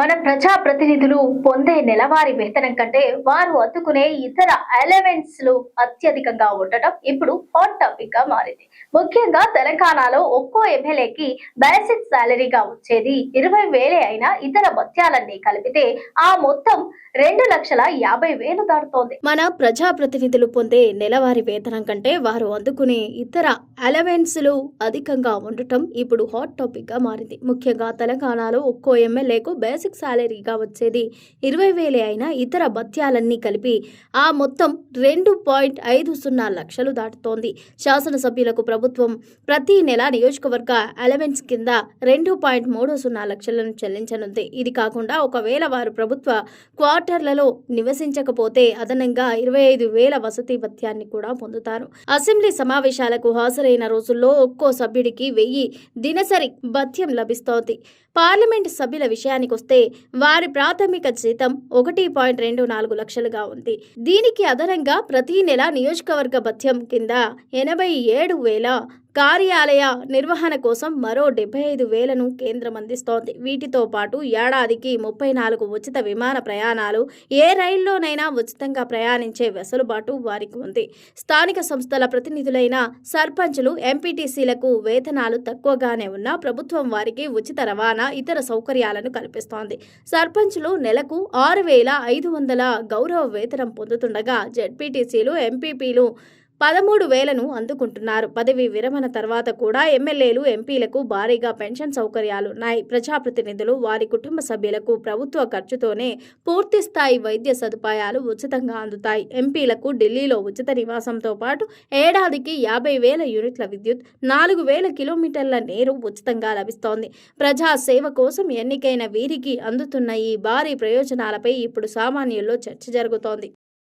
మన ప్రజా ప్రతినిధులు పొందే నెలవారీ వేతనం కంటే వారు అందుకునే ఇతర అలవెన్స్లు అత్యధికంగా ఉండటం ఇప్పుడు హాట్ టాపిక్ గా మారింది. ముఖ్యంగా తెలంగాణలో ఒక్కో ఎమ్మెల్యేకి బేసిక్ సాలరీగా వచ్చేది 20,000 అయినా ఇతర భత్యాలన్నీ కలిపితే ఆ మొత్తం 2,50,000 దాటుతోంది. మన ప్రజా ప్రతినిధులు పొందే నెలవారీ వేతనం కంటే వారు అందుకునే ఇతర అలవెన్స్లు అధికంగా ఉండటం ఇప్పుడు హాట్ టాపిక్ గా మారింది. ముఖ్యంగా తెలంగాణలో ఒక్కో ఎమ్మెల్యేకు బేసిక్ సాలరీగా వచ్చేది 20,000 అయినా ఇతర భత్యాలన్నీ కలిపి ఆ మొత్తం 2.50 లక్షలు దాటుతోంది. శాసనసభ్యులకు ప్రభుత్వం ప్రతి నెల నియోజకవర్గ అలవెన్స్ కింద 2.30 లక్షలను చెల్లించనుంది. ఇది కాకుండా ఒకవేళ వారు ప్రభుత్వ క్వార్టర్లలో నివసించకపోతే అదనంగా 25,000 వసతి భత్యాన్ని కూడా పొందుతారు. అసెంబ్లీ సమావేశాలకు హాజరైన రోజుల్లో ఒక్కో సభ్యుడికి 1,000 దినసరి భత్యం లభిస్తోంది. పార్లమెంట్ సభ్యుల విషయానికొస్తే వారి ప్రాథమిక జీతం 1.24 లక్షలుగా ఉంది. దీనికి అదనంగా ప్రతి నెల నియోజకవర్గ భత్యం కింద 87,000, కార్యాలయ నిర్వహణ కోసం మరో 75,000ను కేంద్రం అందిస్తోంది. వీటితో పాటు ఏడాదికి 34 ఉచిత విమాన ప్రయాణాలు, ఏ రైల్లోనైనా ఉచితంగా ప్రయాణించే వెసులుబాటు వారికి ఉంది. స్థానిక సంస్థల ప్రతినిధులైన సర్పంచులు, ఎంపీటీసీలకు వేతనాలు తక్కువగానే ఉన్నా ప్రభుత్వం వారికి ఉచిత రవాణా, ఇతర సౌకర్యాలను కల్పిస్తోంది. సర్పంచులు నెలకు 6,500 గౌరవ వేతనం పొందుతుండగా జెడ్పీటీసీలు, ఎంపీపీలు 13,000ను అందుకుంటున్నారు. పదవి విరమణ తర్వాత కూడా ఎమ్మెల్యేలు, ఎంపీలకు భారీగా పెన్షన్ సౌకర్యాలున్నాయి. ప్రజాప్రతినిధులు, వారి కుటుంబ సభ్యులకు ప్రభుత్వ ఖర్చుతోనే పూర్తిస్థాయి వైద్య సదుపాయాలు ఉచితంగా అందుతాయి. ఎంపీలకు ఢిల్లీలో ఉచిత నివాసంతో పాటు ఏడాదికి 50,000 యూనిట్ల విద్యుత్, 4,000 కిలోమీటర్ల నీరు ఉచితంగా లభిస్తోంది. ప్రజా సేవ కోసం ఎన్నికైన వీరికి అందుతున్న ఈ భారీ ప్రయోజనాలపై ఇప్పుడు సామాన్యుల్లో చర్చ జరుగుతోంది.